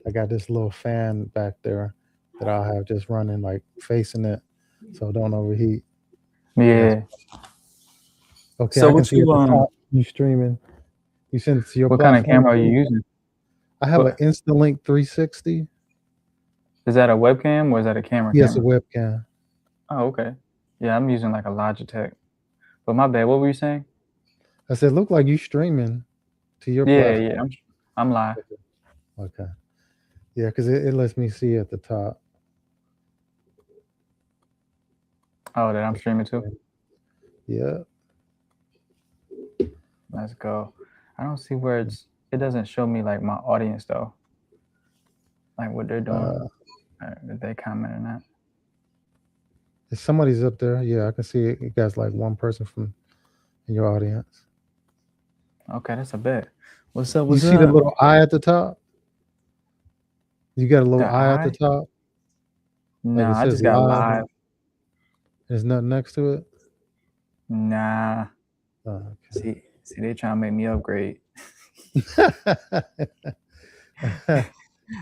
I got this little fan back there that I'll have just running like facing it, so don't overheat. That's Yeah. okay. So I can what see at you the top you streaming. You send it to your what kind of platform camera are you too. using? I have an What Instalink 360. is that, a webcam or is that a camera Yes, a camera? webcam. Oh, okay. Yeah, I'm using like a Logitech. But my bad, what were you saying? I said, look like you streaming to your Yeah, yeah, platform. I'm live. Okay. Yeah, because it lets me see at the top. Oh, that I'm streaming too. Yeah. Let's go. I don't see where it doesn't show me like my audience though, like what they're doing, Uh, if they comment or not. if somebody's up there, yeah, I can see it. You guys like one person from in your audience. Okay, that's a bet. What's up? You What's see the up? little eye at the top? You got a little The eye at the eye? top, like it Nah, I says just got live. live. There's nothing next to it. Nah. Oh, See, they trying to make me upgrade. okay.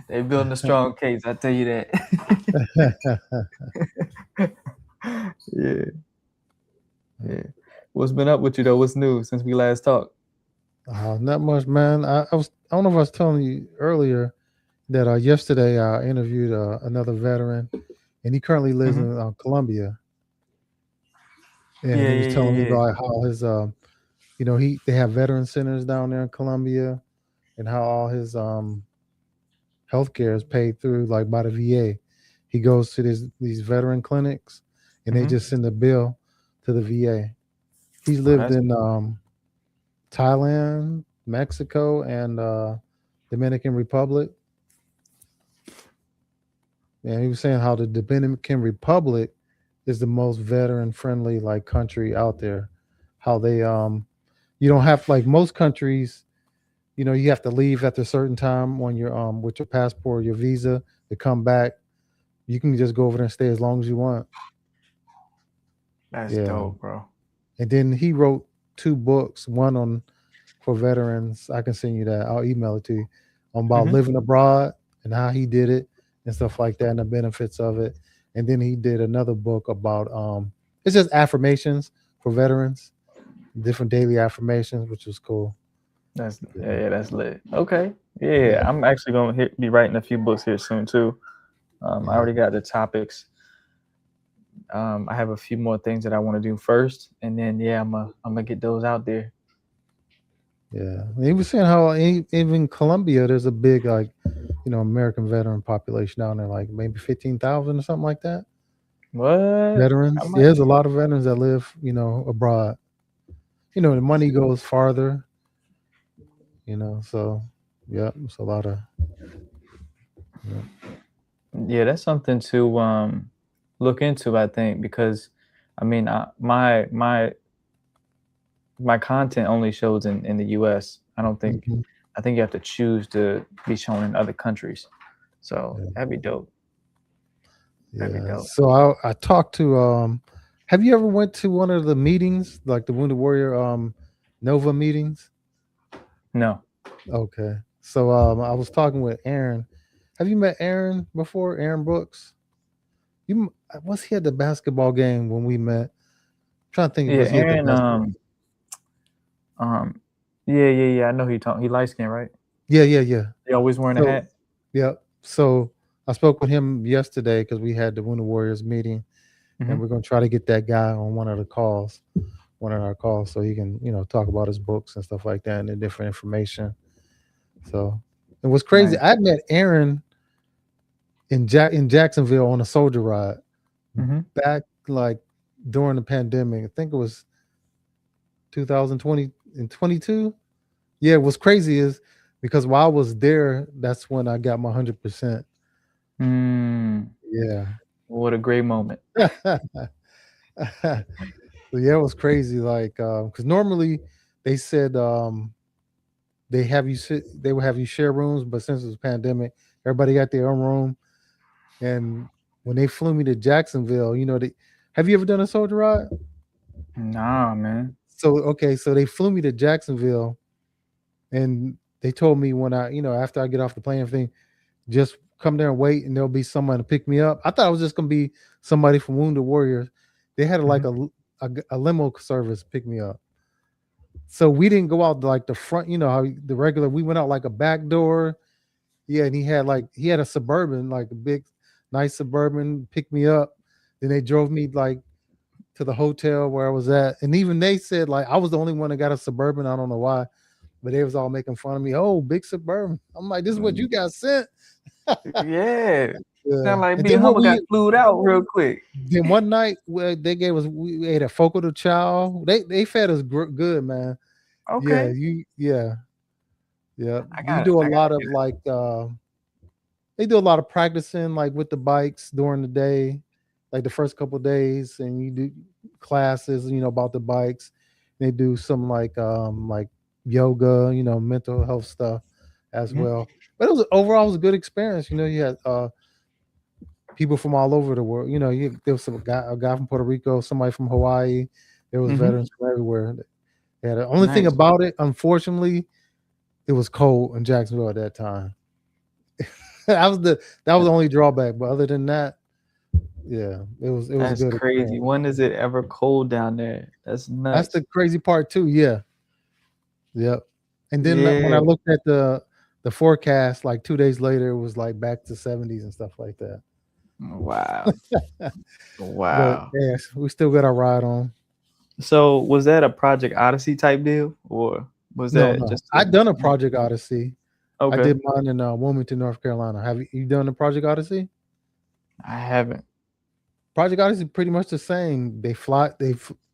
They building a strong case. I tell you that. Yeah, yeah. What's been up with you though? What's new since we last talked? Not much, man. I don't know if I was telling you earlier that yesterday I interviewed another veteran, and he currently lives Hmm. in Colombia, and Yeah, he was yeah, yeah, telling me yeah. about how his they have veteran centers down there in Colombia, and how all his healthcare is paid through like by the VA. He goes to these veteran clinics, and they Hmm. just send a bill to the VA. He's Oh, lived that's in Thailand, Mexico, and Dominican Republic. And he was saying how the Dominican Republic is the most veteran friendly like country out there. How they you don't have like most countries, you have to leave at a certain time when you're with your passport, your visa to come back. You can just go over there and stay as long as you want. Yeah. dope, bro. And then he wrote two books, one on for veterans. I can send you that. I'll email it to you. About Hmm. living abroad and how he did it and stuff like that and the benefits of it. And then he did another book about it's just affirmations for veterans, different daily affirmations, which was cool. That's Yeah. yeah, yeah, that's lit. Okay, yeah, Yeah. I'm actually gonna be writing a few books here soon too. I Yeah. already got the topics. I have a few more things that I want to do first, and then yeah, I'm gonna get those out there. Yeah. He was saying how even Colombia, there's a big like, American veteran population down there, like maybe 15,000 or something like that. What? I Veterans. Yeah, might. there's a lot of veterans that live, abroad. The money goes farther, so yeah, it's a lot of yeah. Yeah, that's something to look into. I think because, I mean, my content only shows in the U.S. I don't think. Mhm. I think you have to choose to be shown in other countries. So Yeah. that'd be dope. That'd be Yeah. dope. So I talked to have you ever went to one of the meetings, like the Wounded Warrior Nova meetings? No. Okay. So I was talking with Aaron. Have you met Aaron before? Aaron Brooks? Was he at the basketball game when we met? I'm trying to think, Yeah, was he at the Aaron. basketball? Um. Yeah, yeah, yeah. I know he talk. He light skin, right? Yeah, yeah, yeah. He always wearing a So hat. yeah. So I spoke with him yesterday because we had the Wounded Warriors meeting, Hmm. and we're gonna try to get that guy on one of our calls, so he can, talk about his books and stuff like that and the different information. So it was crazy. Nice. I met Aaron in Jacksonville on a soldier ride Hmm. back like during the pandemic. I think it was 2020 and 22. Yeah, what's crazy is because while I was there, that's when I got my 100%. Mm, Yeah. what a great moment. So yeah, it was crazy. Like, because normally they said they would have you share rooms, but since it was pandemic, everybody got their own room. And when they flew me to Jacksonville, have you ever done a soldier ride? Nah, man. So okay, so they flew me to Jacksonville, and they told me when after I get off the plane, everything, just come there and wait, and there'll be someone to pick me up. I thought it was just gonna be somebody from Wounded Warriors. They had like Mhm. a limo service pick me up. So we didn't go out like the front, how the regular. We went out like a back door. Yeah, and he had a suburban, like a big, nice suburban, picked me up. Then they drove me like to the hotel where I was at, and even they said like I was the only one that got a suburban. I don't know why, but they was all making fun of me. Oh, big suburban. I'm like, this is what you Mm, got sent. yeah. Yeah, Sound like and me and then what Humble got we flued out real quick. then one night they gave us we ate a foco de chow. They fed us good, man. Yeah, Okay. yeah. You I do a gotta lot of get it. like they do a lot of practicing like with the bikes during the day, like the first couple of days, and you do classes, about the bikes. They do some like yoga, mental health stuff as Mhm. well. But overall it was a good experience. You had people from all over the world. There was a guy from Puerto Rico, somebody from Hawaii. There was Mhm. veterans from everywhere. Yeah, the only thing Nice. about it, unfortunately, it was cold in Jacksonville at that time. That was the only drawback. But other than that, yeah, it was a That's good crazy. experience. When is it ever cold down there? That's That's nuts. the crazy part too. Yeah, yep. And then when I Yeah. looked at the forecast, like 2 days later, it was like back to 70s and stuff like that. Wow. But Wow. yes, we still got our ride on. So was that a Project Odyssey type deal, or was No, that no, just a I done a no? Project Odyssey. I Okay. did mine in Wilmington, North Carolina. Have you done the Project Odyssey? I haven't. Project Odyssey pretty much the same.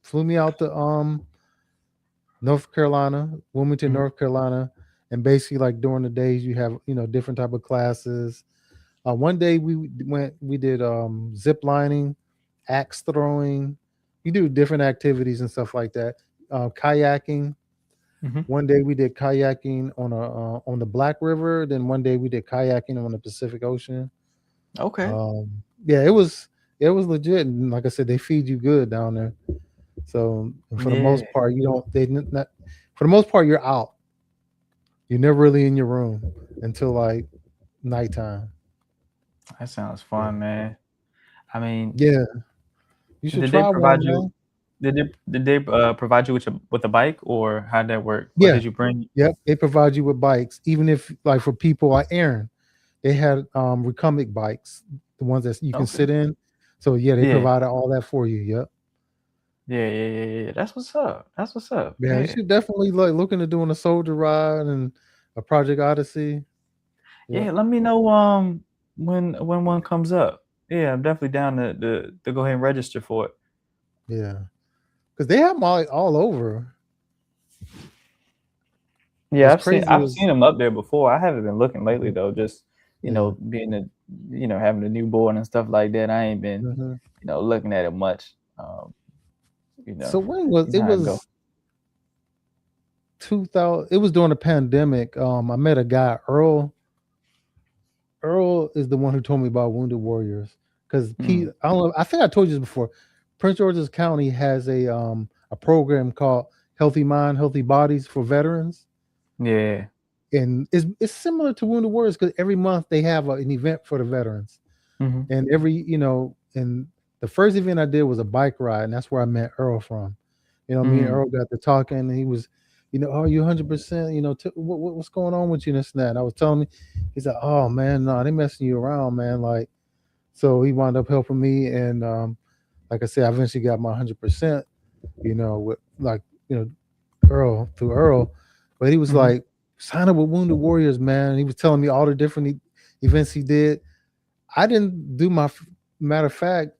Flew me out to North Carolina, Wilmington, Mhm. North Carolina, and basically like during the days you have different type of classes. One day we did zip lining, axe throwing. You do different activities and stuff like that. Kayaking. Mhm. One day we did kayaking on the Black River. Then one day we did kayaking on the Pacific Ocean. Okay. Yeah, it was legit, and like I said, they feed you good down there. So and for the Yeah. most part, you don't they not for the most part you're out. You're never really in your room until like nighttime. That sounds Yeah, fun, man. I mean, yeah. You should did they try provide one, you man. did they provide you with a bike, or how'd that work? Or Yeah, did you bring yep. They provide you with bikes, even if like for people like Aaron, they had recumbent bikes, the ones that you can Okay. sit in. So yeah, they Yeah. provided all that for you. Yep. Yeah, yeah, yeah, yeah. That's what's up. That's what's up. Yeah, you Yeah. should definitely like look into doing a soldier ride and a Project Odyssey. Yep. Yeah, let me know when one comes up. Yeah, I'm definitely down to go ahead and register for it. Yeah. Because they have them all over. Yeah, What's I've seen crazy I've is seen them up there before. I haven't been looking lately Mhm. though. Just Yeah. being having a newborn and stuff like that. I ain't been Mhm. looking at it much. So when was You know it how it go. was 2000, it was during the pandemic. I met a guy, Earl. Earl is the one who told me about Wounded Warriors. Because Mm, I don't know, I think I told you this before. Prince George's County has a program called Healthy Mind, Healthy Bodies for veterans. yeah. And it's similar to Wounded Warriors because every month they have an event for the veterans. Hmm. And and the first event I did was a bike ride, and that's where I met Earl from. Me and Mm, Earl got to talking, and he was, oh, you 100%, what's going on with you, this and that. And I was telling me, he's like, oh man, no, they messing you around, man. Like, so he wound up helping me, and like I said, I eventually got my 100%, with like, you know, Earl through Earl, but he was hmm. like, sign up with Wounded Warriors, man. He was telling me all the different events he did. I didn't do matter of fact.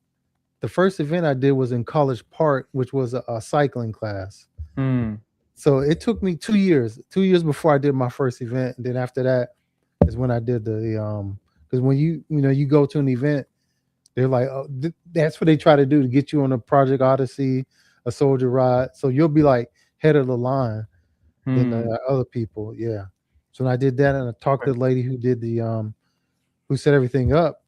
The first event I did was in College Park, which was a cycling class. Mm, So it took me 2 years, 2 years before I did my first event. And then after that is when I did because when you go to an event, they're like, oh, that's what they try to do to get you on a Project Odyssey, a soldier ride. So you'll be like head of the line than the mm. other people. Yeah. So when I did that and I talked to Okay. the lady who set everything up,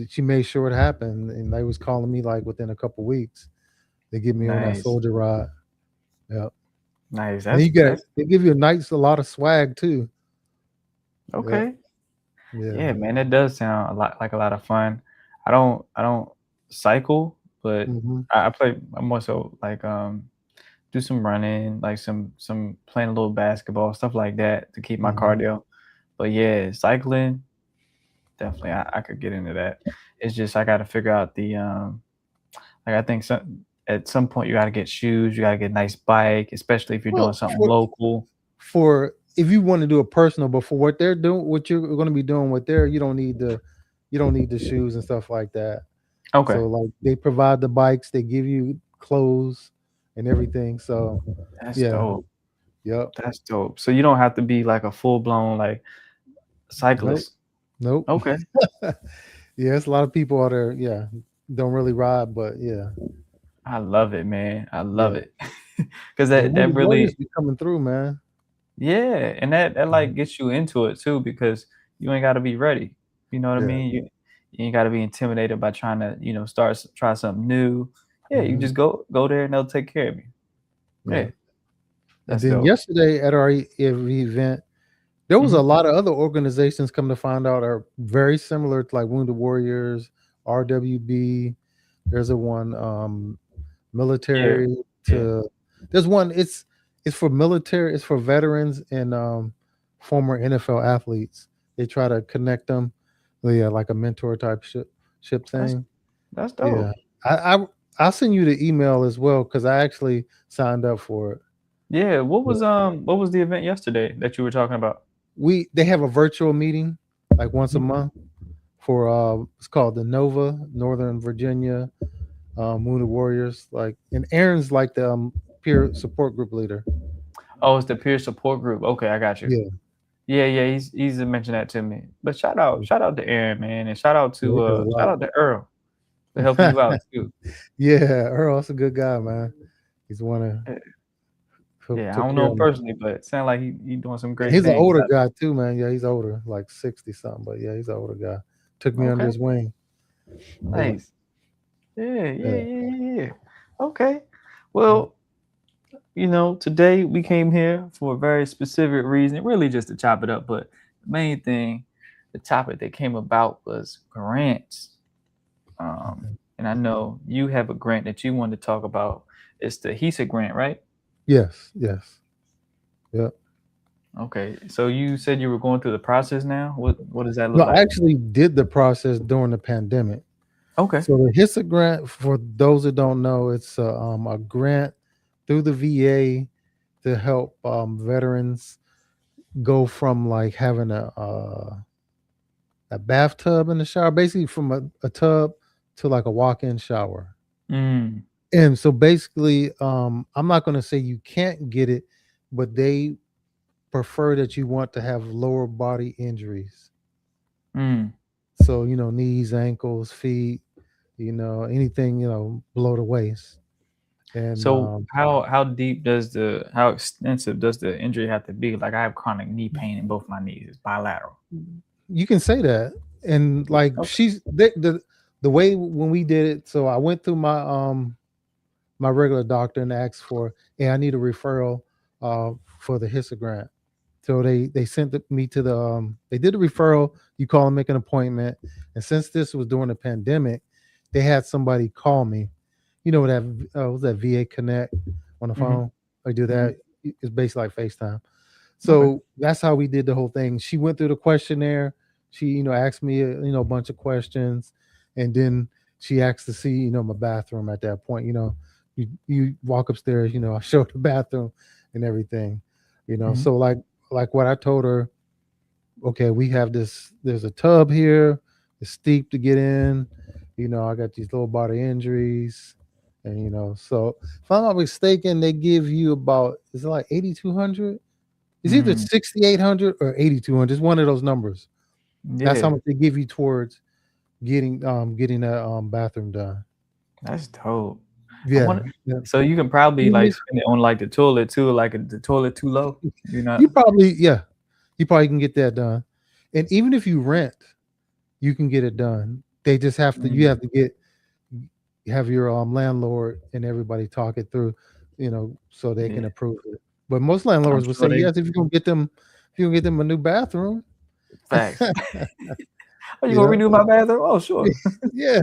she made sure it happened. And they was calling me like within a couple weeks. They get me on that Nice. soldier ride. Yeah. Nice. And That's you get that's they give you a lot of swag too. Yep. okay. Yeah. Yeah, man, that does sound a lot like a lot of fun. I don't cycle, but Hmm. I play. I'm more so like do some running, like some playing a little basketball, stuff like that to keep my Hmm. cardio. But yeah, cycling definitely I could get into that. It's just I got to figure out the like I think at some point you got to get shoes, you got to get a nice bike, especially if you're doing Well, something local. for if you want to do a personal, but for what they're doing, what you're going to be doing with there, you don't need the shoes and stuff like that. Okay, So like they provide the bikes, they give you clothes and everything. So that's yeah, dope. yep, That's dope. So you don't have to be like a full blown like nope, cyclist. nope. Okay. Yeah, it's a lot of people out there. Yeah, don't really ride, but yeah, I love it, man. I love yeah. it. Cause The that Wounded Warriors really be coming through, man. yeah, and that Mhm. like gets you into it too because you ain't gotta be ready. You know what I Yeah. mean? You ain't gotta be intimidated by trying to, try something new. Yeah, you Hmm. just go there and they'll take care of you. Yeah. Yeah, And that's then dope. yesterday at our event, there was a Mhm. lot of other organizations come to find out are very similar to like Wounded Warriors, RWB. There's a one Yeah, military yeah. to there's one it's for military, it's for veterans and former NFL athletes. They try to connect them. Yeah, like a mentor type ship That's thing. that's Yeah. dope. I I'll send you the email as well because I actually signed up for it. Yeah, Yeah. what was the event yesterday that you were talking about? They have a virtual meeting like once a Mhm. month for it's called the Nova Northern Virginia Wounded Warriors. Like and Aaron's like the peer support group leader. Oh, it's the peer support group. Okay, I got you. Yeah, Yeah, yeah, he's mentioned that to me. But shout out to Aaron, man, and yeah, he does a shout lot. out to Earl for helping you out too. Yeah, Earl's a good guy, man. He's the one Eh, who yeah, I took don't care know of him me. personally, but it sound like he doing some And great he's an things. older guy too, man. Yeah, he's older, like 60 something. But yeah, he's an older guy. Took me under Okay, his wing. Yeah, nice. Yeah, yeah, yeah. yeah, yeah, yeah. Okay. Well, today we came here for a very specific reason, really just to chop it up. But the main thing, the topic that came about was grants. Um, Mhm. and I know you have a grant that you wanted to talk about. It's the HISA grant, right? Yes, yes. Yeah. Okay. So you said you were going through the process now. What does that No, look I like? actually did the process during the pandemic. Okay. So the HISA grant, for those that don't know, it's a grant through the VA to help veterans go from like having a bathtub in the shower, basically from a tub to like a walk-in shower. Mm, And so basically, I'm not going to say you can't get it, but they prefer that you want to have lower body injuries. mm. So, knees, ankles, feet, anything, below the waist. And So how extensive does the injury have to be? Like I have chronic knee pain in both my knees. It's bilateral. you can say that. And like Okay. the way when we did it, so I went through my regular doctor and asked for, hey, I need a referral for the HISA grant. So they sent me to the they did a referral. You call and make an appointment. And since this was during the pandemic, they had somebody call me. That was that VA Connect on the Mhm. phone. I do Mhm. that. It's basically like FaceTime. Okay. So that's how we did the whole thing. She went through the questionnaire. She, asked me, a bunch of questions, and then she asked to see, my bathroom at that point. You walk upstairs. I showed the bathroom and everything. Mhm. So like what I told her. Okay, we have this. There's a tub here. It's steep to get in. I got these lower body injuries, and so if I'm not mistaken, they give you about is it like 8,200? It's either Mm. 6,800 or 8,200. It's one of those numbers. That's how Yeah, much they give you towards getting that bathroom done. that's dope. I Yeah, wonder yeah. so you can probably, Even like, if spend it on, like, the toilet too, like, the toilet too low? You know? you probably yeah, you probably can get that done. And even if you rent, you can get it done. They just have to you Mm, have to have your landlord and everybody talk it through, so they yeah. can approve it. But most I'm landlords would say sure they yes if you can get them a new bathroom. Facts. Oh, you You gonna know? redo my bathroom? Oh, sure. Yeah.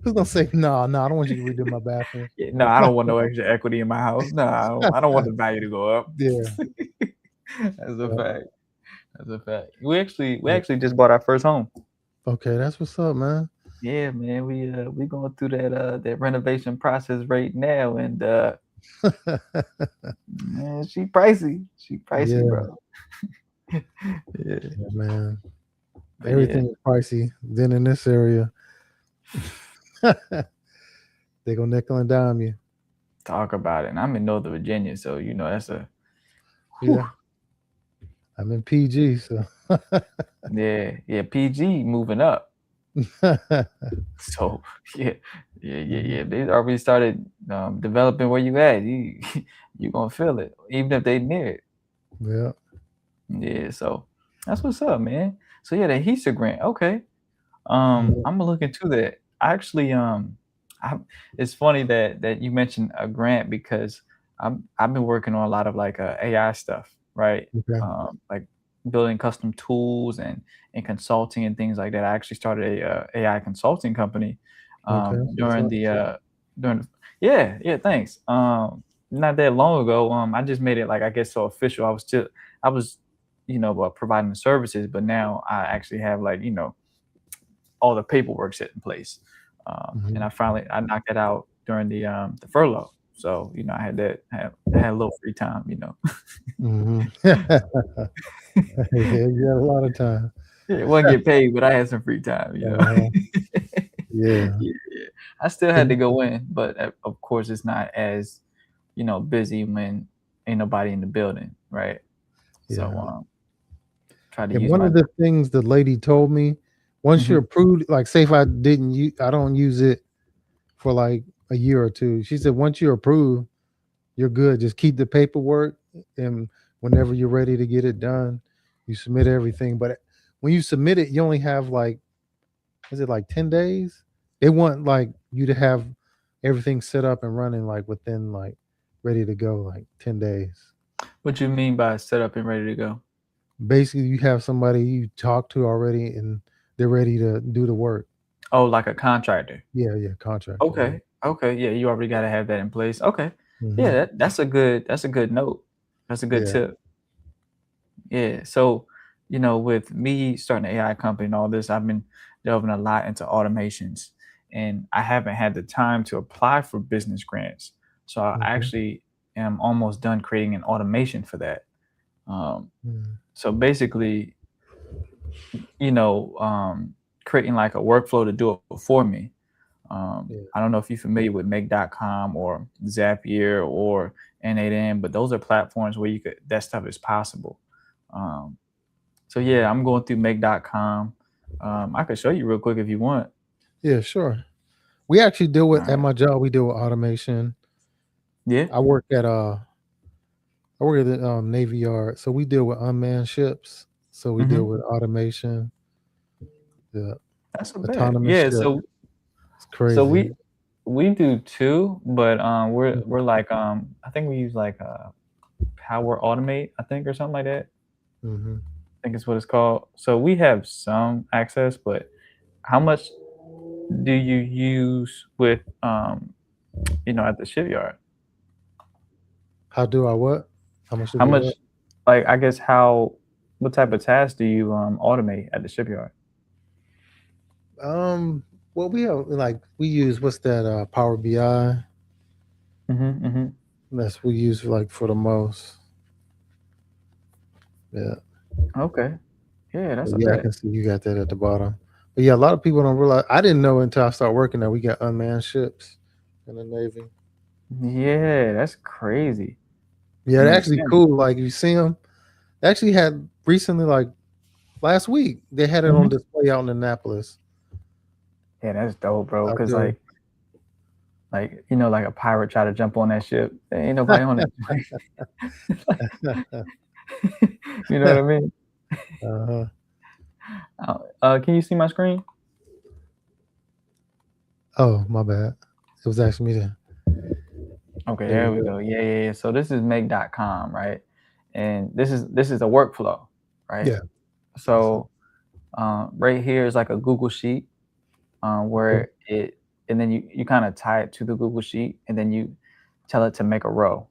Who's gonna say, no, no, I don't want you to redo my bathroom. Yeah, no, I don't want no extra equity in my house. No, I don't want the value to go up. Yeah. That's a Yeah. fact. That's a fact. We Yeah. actually just bought our first home. Okay, that's what's up, man. Yeah, man. We going through that renovation process right now, and man, she pricey. She pricey, Yeah, bro. Yeah, yeah, man. but yeah, Everything is pricey. Then in this area, they gonna nickel and dime you. talk about it. And I'm in Northern Virginia, so that's a whew, Yeah, I'm in PG, so yeah, PG moving up. So yeah, Mhm. yeah. They already started developing where you at. You gonna feel it, even if they near it. Yeah, Yeah, so that's what's up, man. So yeah, the HISA grant. Okay. yeah, I'm gonna look into that. I actually, I, it's funny that you mentioned a grant because I've been working on a lot of like AI stuff, right? okay, Like building custom tools and consulting and things like that. I actually started a AI consulting company okay. That's what's during up. during yeah, thanks. Not that long ago, I just made it like I guess so official. I was providing the services, but now I actually have like all the paperwork set in place. And Mhm. I knocked it out during the furlough. So, I had a little free time, Mhm. Yeah, you got a lot of time. Yeah, it wasn't get paid, but I had some free time. Uh-huh. Yeah. Yeah. I still had to And go in, but of course it's not as, busy when ain't nobody in the building, right? So, yeah. try to And use one my of the things the lady told me, once you're Mhm. approved, like say if I don't use it for like a year or two. She said once you're approved, you're good. Just keep the paperwork, and whenever you're ready to get it done, you submit everything. But when you submit it, you only have like, is it like 10 days? They want like you to have everything set up and running like within like ready to go like 10 days. What you mean by set up and ready to go? Basically, you have somebody you talk to already and they're ready to do the work. Oh, like a contractor. Yeah, yeah, contractor. Yeah. Okay. Okay. Yeah, you already gotta have that in place. Okay. Yeah, Hmm. that's a good note. That's a good Yeah. tip. Yeah. So, with me starting an AI company and all this, I've been delving a lot into automations and I haven't had the time to apply for business grants. So I Okay. actually am almost done creating an automation for that. Um, Mm. so basically, you know, um, creating like a workflow to do it for me. Yeah. I don't know if you're familiar with make.com or Zapier or N8N, but those are platforms where that stuff is possible. Um, so yeah, I'm going through make.com. I could show you real quick if you want. Yeah, sure. We actually deal All with at right. my job. We deal with automation. Yeah. I work at I work at the Navy Yard, so we deal with unmanned ships. So we deal Hmm. with automation, the That's a bet. autonomous Yeah. ship. It's So crazy. we do too, but Mhm. we're like I think we use like Power Automate, I think, or something like that. Mhm. I think it's what it's called. So we have some access, but how much do you use with at the shipyard? How do I what? How much do How we much what? like I guess how what type of tasks do you automate at the shipyard? Um, well, we have like we use what's that? Power BI. Mm-hmm. That's we use like for the most. Yeah, Okay. Yeah, but that's a yeah, I bet. can see you got that at the bottom. But yeah, a lot of people don't realize. I didn't know until I started working there. We got unmanned ships in the Navy. Yeah, that's crazy. Yeah, And they're then actually Sam. cool. Like you see them. They actually had recently, like last week, they had it on Mhm. display out in Annapolis. Yeah, that's dope, bro. Out Cause there. like a pirate try to jump on that ship. There ain't nobody on it. You know what I mean? Uh-huh. Can you see my screen? Oh, my bad. It was asking me to. Okay, There you there we go. go. Yeah. So this is make.com, right? And this is a workflow, right? Yeah. What's So up? Right here is like a Google sheet, Okay. where and then you kind of tie it to the Google sheet, and then you tell it to make a row,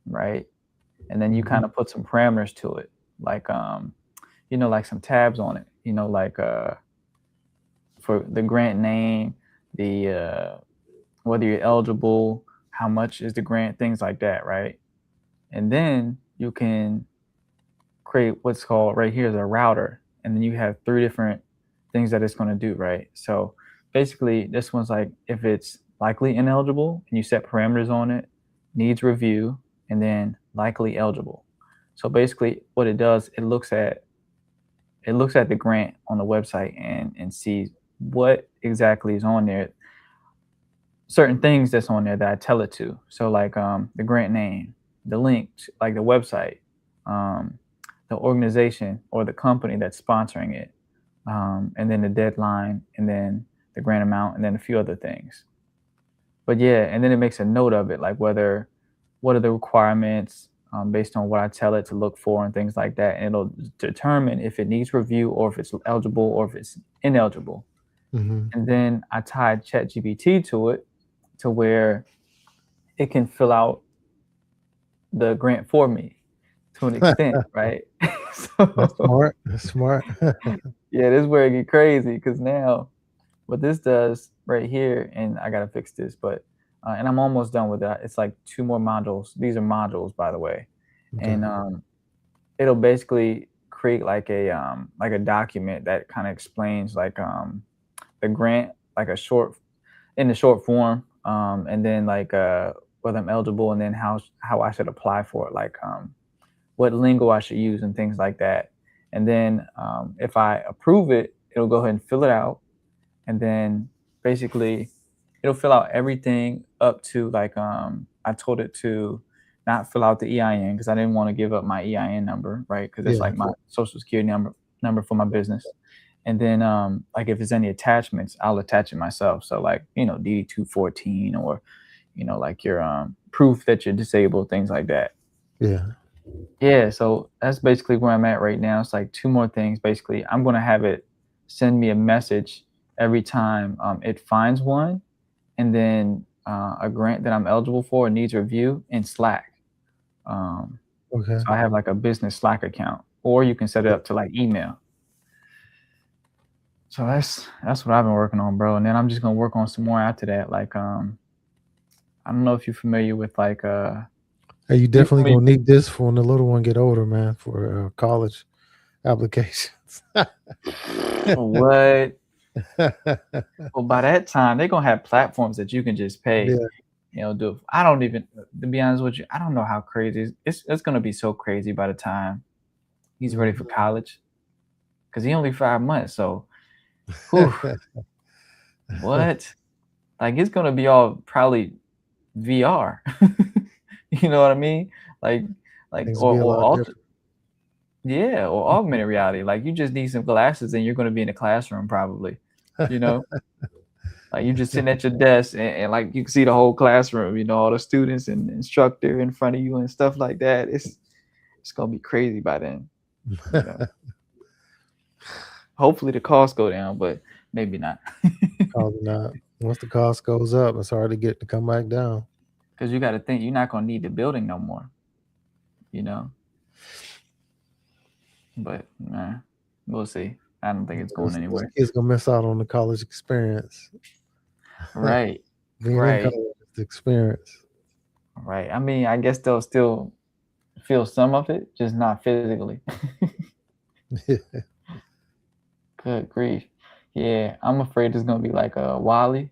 right? And then you Mhm. kind of put some parameters to it, like like some tabs on it, like for the grant name, the whether you're eligible, how much is the grant, things like that, right? And then you can create what's called right here is a router, and then you have three different things that it's going to do, right? So basically, this one's like if it's likely ineligible, and you set parameters on it, needs review, and then likely eligible. So basically, what it does, it looks at the grant on the website and sees what exactly is on there, certain things that's on there that I tell it to. So like the grant name, the link, like the website, um, the organization or the company that's sponsoring it, and then the deadline, and then the grant amount, and then a few other things. But yeah, and then it makes a note of it, like what are the requirements, based on what I tell it to look for and things like that, and it'll determine if it needs review or if it's eligible or if it's ineligible. Mhm. And then I tied ChatGPT to it to where it can fill out the grant for me to an extent, right? That's So smart. That's smart. yeah, this is where it get crazy because now what this does right here, and I gotta fix this, but and I'm almost done with that. It's like two more modules. These are modules, by the way, Okay. and it'll basically create like a document that kind of explains like the grant, like a short in the short form, and then like whether I'm eligible, and then how I should apply for it, like what lingo I should use and things like that. And then if I approve it, it'll go ahead and fill it out, and then basically it'll fill out everything up to like I told it to not fill out the EIN because I didn't want to give up my EIN number, right? Because it's Yeah. like my social security number for my business. And then like if there's any attachments, I'll attach it myself. So like, DD 214, or like your proof that you're disabled, things like that. Yeah. Yeah, so that's basically where I'm at right now. It's like two more things. Basically, I'm gonna have it send me a message every time it finds one, and then a grant that I'm eligible for needs review in Slack. Um, Okay. so I have like a business Slack account, or you can set it Yeah. up to like email. So that's what I've been working on, bro. And then I'm just gonna work on some more after that. Like I don't know if you're familiar with like Hey, you you definitely familiar. gonna need this for when the little one get older, man, for college applications. What? Well, by that time, they're gonna have platforms that you can just pay. Yeah. Do. I don't even, to be honest with you, I don't know how crazy it's gonna be. So crazy by the time he's ready for Mhm. college, because he only 5 months. So, whew, what? Like it's gonna be all probably VR. You know what I mean? Like, Things or be a lot alter, different. yeah, or augmented reality. Like you just need some glasses and you're gonna be in the classroom probably. You know, like you just sitting at your desk and like you can see the whole classroom. All the students and the instructor in front of you and stuff like that. It's gonna be crazy by then. You know, hopefully the costs go down, but maybe not. Probably not. Once the cost goes up, it's hard to get to come back down. Because you got to think you're not gonna need the building no more. You know, but we'll see. I don't think it's going Those anywhere. kids gonna miss out on the college experience. Right, Being in right, college is the experience. right. I mean, I guess they'll still feel some of it, just not physically. Good grief. Yeah, I'm afraid it's gonna be like a Wall-E.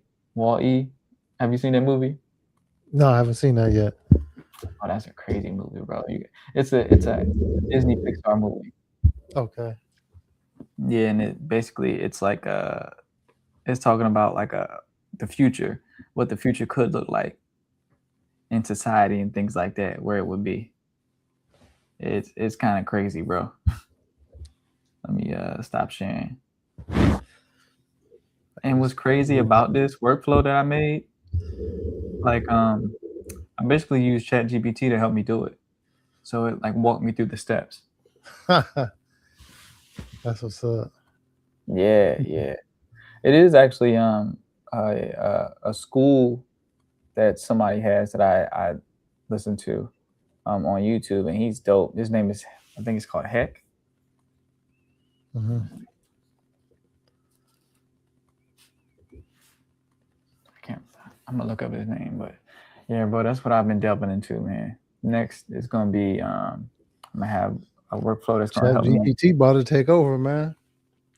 Have you seen that movie? No, I haven't seen that yet. Oh, that's a crazy movie, bro. It's a Disney Pixar movie. Okay. Yeah, and it's like it's talking about like the future, what the future could look like in society and things like that, where it would be. It's kind of crazy, bro. Let me stop sharing. And what's crazy about this workflow that I made, like I basically used ChatGPT to help me do it. So it like walked me through the steps. That's what's up. Yeah, yeah. It is actually a school that somebody has that I listen to on YouTube, and he's dope. His name is, I think it's called Heck. Hmm. I can't. I'm gonna look up his name, but yeah, bro, that's what I've been delving into, man. Next is gonna be I'm gonna have a workflow that's gonna Chat help me. GPT about to take over, man.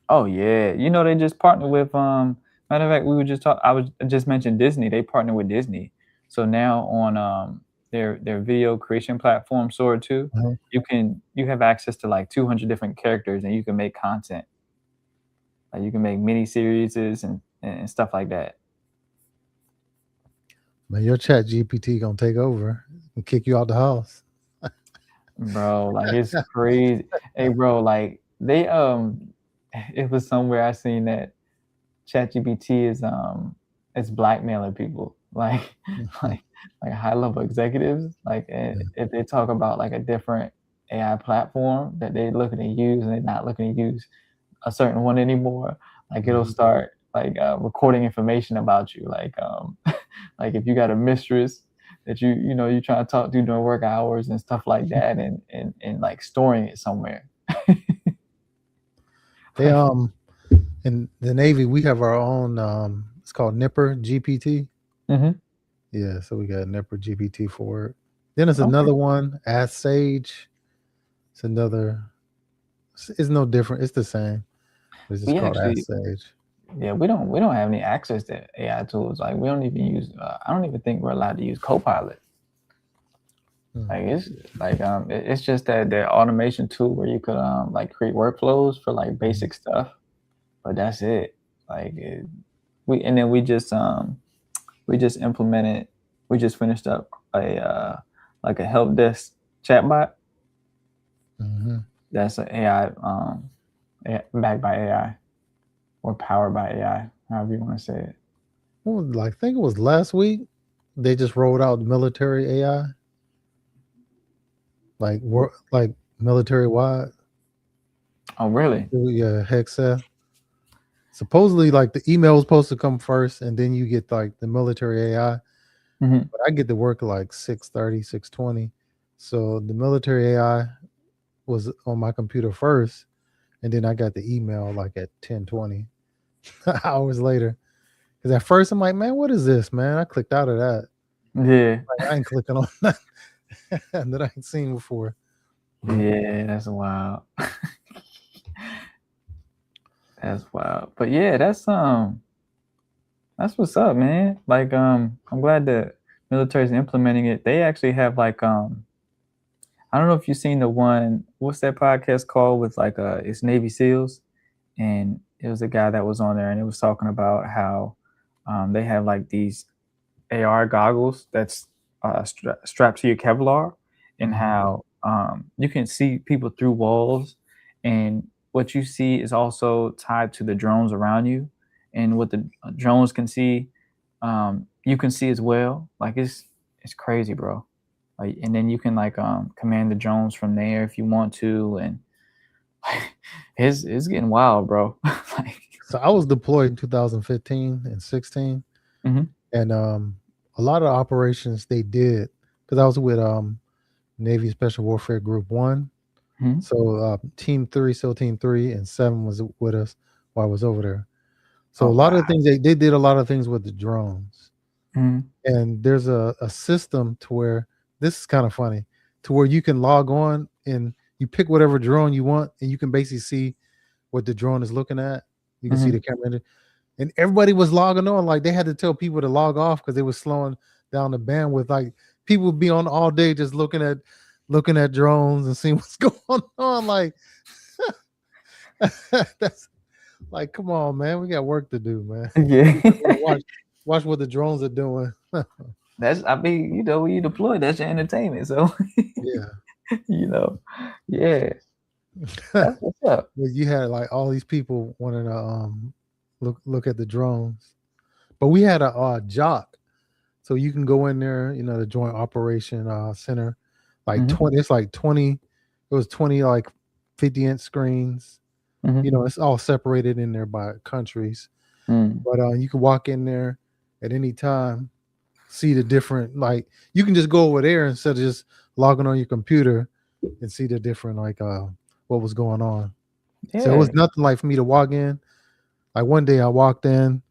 Oh yeah, you know they just partnered with matter of fact we were just talk I was just mentioned Disney. They partnered with Disney. So now on their video creation platform Sora 2, Uh-huh. you have access to like 200 different characters and you can make content. Like you can make mini series and stuff like that. Man, your Chat GPT gonna take over and kick you out the house. Bro, like it's crazy. Hey bro, like they it was somewhere I seen that ChatGPT is blackmailing people, like Mhm. like like high level executives. Like if they talk about like a different AI platform that they're looking to use and they're not looking to use a certain one anymore, like it'll Mhm. start like recording information about you, like like if you got a mistress that you know you trying to talk to during work hours and stuff like that, and like storing it somewhere. They Like, in the Navy we have our own it's called Nipper GPT. mhm. Yeah, so we got Nipper GPT for it. Then there's Okay. another one, Ask Sage. It's another. It's no different. It's the same. It's just We called actually Ask Sage. Yeah, we don't have any access to AI tools. Like we don't even use. I don't even think we're allowed to use Copilot. Hmm. Like it's just that the automation tool where you could like create workflows for like Mhm. basic stuff, but that's it. Like we and then we just implemented. We just finished up a like a help desk chatbot. Mhm. That's an AI backed by AI or powered by AI, however you want to say it. I think it was last week. They just rolled out military AI, like military wide. Oh, really? Yeah, Hexa. Supposedly, like the email was supposed to come first, and then you get like the military AI. Hmm. But I get to work like 6:30, 6:20. So the military AI was on my computer first, and then I got the email like at 10:20 hours later. Because at first I'm like, man, what is this, man? I clicked out of that. Yeah. Like, I ain't clicking on that that I ain't seen before. But Yeah, that's wild. That's wild. But yeah, that's what's up, man. Like I'm glad the military's implementing it. They actually have like I don't know if you've seen the one, what's that podcast called with like it's Navy SEALs, and it was a guy that was on there and it was talking about how they have like these AR goggles that's strapped to your Kevlar, and mhm, how you can see people through walls, and what you see is also tied to the drones around you, and what the drones can see, you can see as well. Like it's crazy, bro. Like, and then you can like command the drones from there if you want to, and it's getting wild, bro. Like, so I was deployed in 2015 and 16, mhm, and a lot of operations they did because I was with Navy Special Warfare Group One. mhm. So Team Three, SEAL Team Three, and Seven was with us while I was over there. So a Oh lot wow. of things they did a lot of things with the drones. Mhm, And there's a system to where this is kind of funny to where you can log on and you pick whatever drone you want and you can basically see what the drone is looking at. You can see mhm. the camera in it. And everybody was logging on like they had to tell people to log off because they was slowing down the bandwidth. Like people would be on all day just looking at drones and seeing what's going on. Like that's like, come on, man, we got work to do, man. Yeah. We just want to watch what the drones are doing. That's, I mean, you know, when you deploy, that's your entertainment. So, Yeah. you know, yeah, that's what's up. Well, you had like all these people wanting to look at the drones, but we had a jock, so you can go in there, the Joint Operation Center, like Hmm. 20. It's like 20. It was 20 like 50-inch screens, Mhm. It's all separated in there by countries. Mm. But you can walk in there at any time, see the different, like, you can just go over there instead of just logging on your computer and see the different, like, what was going on. So it Yeah. was nothing like for me to walk in. Like one day I walked in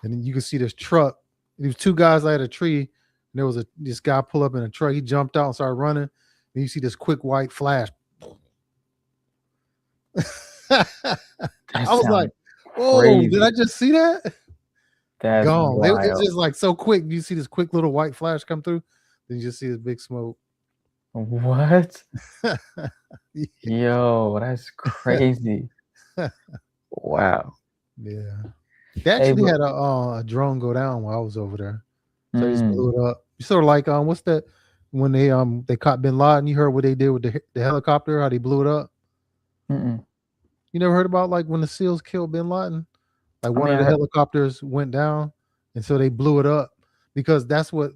and then you could see this truck. There was two guys at a tree, and there was this guy pull up in a truck. He jumped out and started running. And you see this quick white flash. I That was like, sounds "Oh, did crazy. I just see that?" That's Gone. It's wild. just like so quick. You see this quick little white flash come through, then you just see this big smoke. What? Yeah. Yo, that's crazy. Wow. They Hey, actually but had a drone go down while I was over there, so they just mm, blew it up. Sort of like what's that when they caught Bin Laden? You heard what they did with the helicopter? How they blew it up? mm-mm. You never heard about like when the SEALs killed Bin Laden? Like I one mean, of I the heard, helicopters went down, and so they blew it up because that's what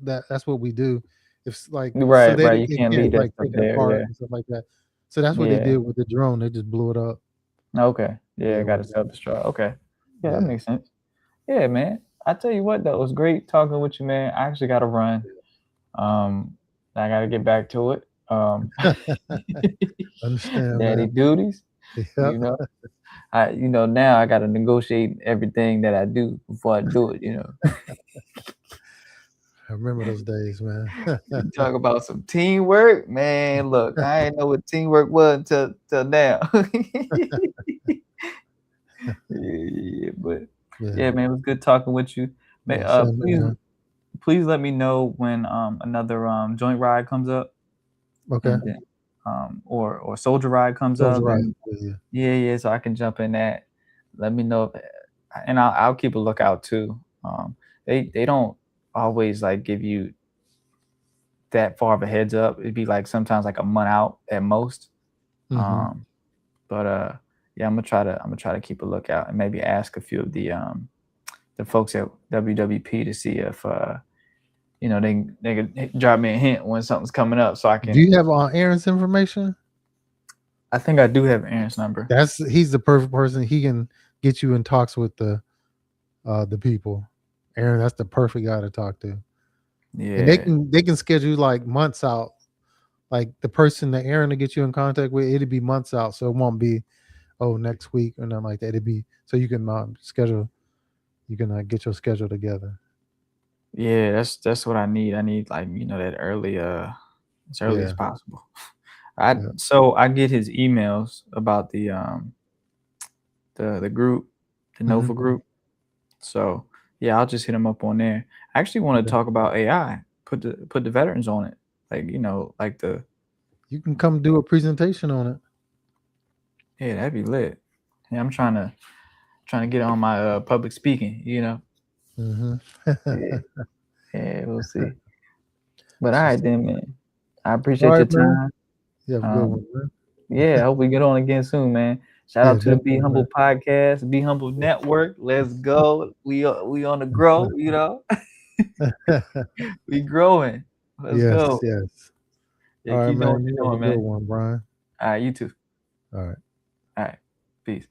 we do. If like so right, right. You they can't can't leave that like stuff take it there. apart Yeah, and stuff like that. So that's what they yeah. did with the drone. They just blew it up. Okay. Yeah, Yeah, got with to a drone. self-destruct. Okay. Yeah, that Yeah. makes sense. Yeah, man. I tell you what, though, it was great talking with you, man. I actually got to run. Um, I got to get back to it. Understand, Daddy man. duties. Yeah. You know, now I got to negotiate everything that I do before I do it. I remember those days, man. You talk about some teamwork, man. Look, I ain't know what teamwork was until now. Yeah, but yeah, Yeah. man, it was good talking with you. Man, Yeah, same here. please let me know when another joint ride comes up, Okay. and then or soldier ride comes Those up, right. and Yeah, yeah, so I can jump in that. Let me know, and I'll keep a lookout too. They don't always like give you that far of a heads up. It'd be like sometimes like a month out at most. yeah. Hmm. Um, but yeah, I'm gonna try to keep a lookout and maybe ask a few of the folks at WWP to see if they could drop me a hint when something's coming up so I Do can. you have Aaron's information? I think I do have Aaron's number. He's the perfect person. He can get you in talks with the people. Aaron, that's the perfect guy to talk to. And Yeah, they can schedule like months out. Like the person that Aaron to get you in contact with, it'll be months out. So it won't be next week or nothing like that. It'll be so you can schedule you can get your schedule together. yeah, that's what I need. I need like that early as early as Yeah. possible. I Yeah. so I get his emails about the group, the Hmm. Nova group. So yeah, I'll just hit him up on there. I actually want to Okay. talk about AI. Put the veterans on it, like like the You can come do a presentation on it. yeah, that'd be lit. Yeah, I'm trying to get on my public speaking. Hmm. Yeah, yeah, we'll see. But all It's right just then, man. I all appreciate right, your man. time. You have a good Um, one, man. yeah, I hope we get on again soon, man. Shout Yeah, out to the Be definitely, man. Humble podcast, Be Humble Network. Let's go. We on the grow. We growing. Let's Yes, go. yes. Yeah, All right, keep doing what man. You you're have a doing, good man. one, Brian. All right, you too. All right. All right, peace.